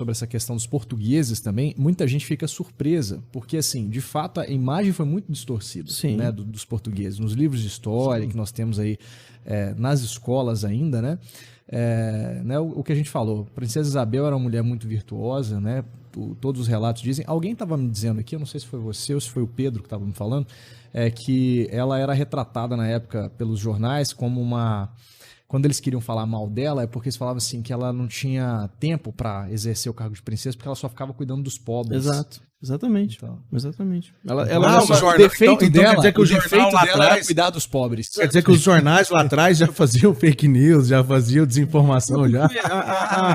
sobre essa questão dos portugueses também, muita gente fica surpresa, porque, assim, de fato, a imagem foi muito distorcida, né, dos portugueses. Nos livros de história que nós temos aí, nas escolas ainda, né, o que a gente falou, Princesa Isabel era uma mulher muito virtuosa, né, todos os relatos dizem. Alguém estava me dizendo aqui, eu não sei se foi você ou se foi o Pedro que estava me falando, que ela era retratada na época pelos jornais como uma... Quando eles queriam falar mal dela, é porque eles falavam assim que ela não tinha tempo para exercer o cargo de princesa, porque ela só ficava cuidando dos pobres. Exato, exatamente. Então, exatamente. O defeito dela, quer dizer que o defeito dela era cuidar dos pobres. Quer dizer que os jornais lá atrás já faziam fake news, já faziam desinformação já.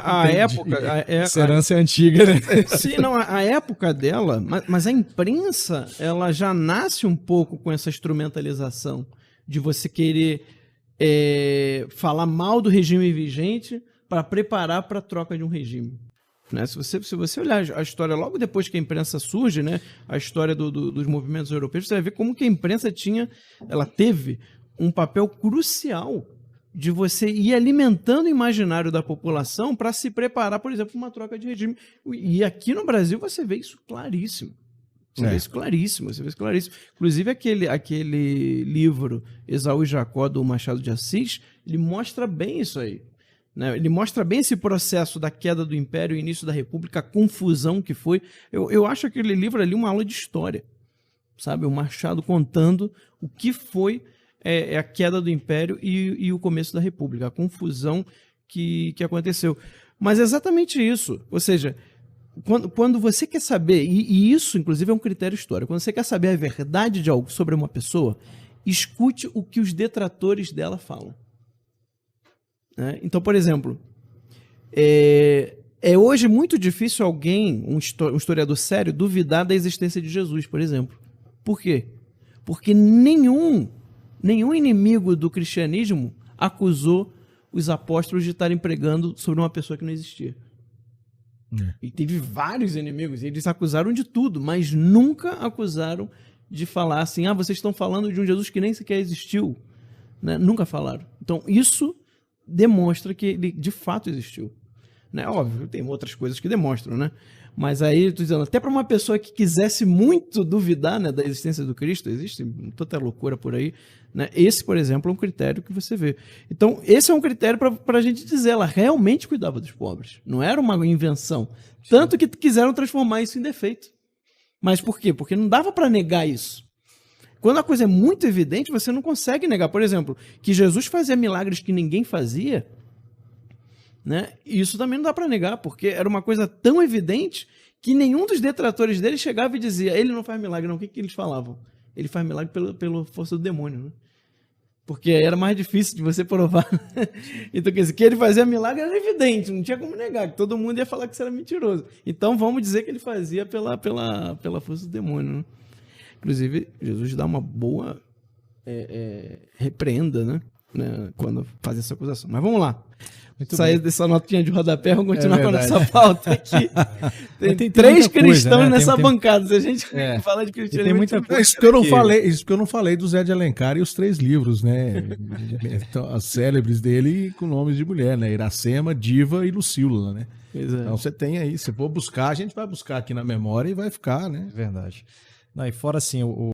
A época... Essa herança é antiga, né? Sim, não, a época dela, mas a imprensa, ela já nasce um pouco com essa instrumentalização de você querer falar mal do regime vigente para preparar para a troca de um regime. Né? Se você olhar a história logo depois que a imprensa surge, né, a história dos movimentos europeus, você vai ver como que a imprensa ela teve um papel crucial de você ir alimentando o imaginário da população para se preparar, por exemplo, para uma troca de regime. E aqui no Brasil você vê isso claríssimo. Você vê isso claríssimo. Inclusive aquele livro Esaú e Jacó, do Machado de Assis, ele mostra bem isso aí. Né? Ele mostra bem esse processo da queda do Império, o início da República, a confusão que foi. Eu acho aquele livro ali uma aula de história. Sabe? O Machado contando o que foi a queda do Império e o começo da República, a confusão que aconteceu. Mas é exatamente isso. Ou seja... Quando você quer saber, e isso inclusive é um critério histórico, quando você quer saber a verdade de algo sobre uma pessoa, escute o que os detratores dela falam. Né? Então, por exemplo, é hoje muito difícil alguém, um historiador sério, duvidar da existência de Jesus, por exemplo. Por quê? Porque nenhum inimigo do cristianismo acusou os apóstolos de estarem pregando sobre uma pessoa que não existia. E teve vários inimigos, e eles acusaram de tudo, mas nunca acusaram de falar assim, vocês estão falando de um Jesus que nem sequer existiu. Né? Nunca falaram. Então, isso demonstra que ele de fato existiu. Né? Óbvio, tem outras coisas que demonstram, né? Mas aí, estou dizendo, até para uma pessoa que quisesse muito duvidar, né, da existência do Cristo, existe toda loucura por aí, né? Esse, por exemplo, é um critério que você vê. Então, esse é um critério para a gente dizer, ela realmente cuidava dos pobres. Não era uma invenção. Tanto que quiseram transformar isso em defeito. Mas por quê? Porque não dava para negar isso. Quando a coisa é muito evidente, você não consegue negar. Por exemplo, que Jesus fazia milagres que ninguém fazia, né? Isso também não dá para negar, porque era uma coisa tão evidente que nenhum dos detratores dele chegava e dizia, ele não faz milagre não. O que eles falavam? Ele faz milagre pela força do demônio, né? Porque era mais difícil de você provar. Então, quer dizer, que ele fazia milagre era evidente, não tinha como negar, que todo mundo ia falar que isso era mentiroso. Então, vamos dizer que ele fazia pela força do demônio, né? Inclusive, Jesus dá uma boa repreenda, né? Quando faz essa acusação. Mas vamos lá. Sair dessa notinha de rodapé, vamos continuar com a nossa pauta aqui. Tem três cristãos coisa, né? Nessa bancada. Se a gente fala de cristianismo... Tem muita coisa. Isso que eu não falei do Zé de Alencar e os 3 livros, né? Então, as célebres dele com nomes de mulher, né? Iracema, Diva e Lucílula, né? Então você tem aí, se for buscar, a gente vai buscar aqui na memória e vai ficar, né? Verdade. Não, e fora assim,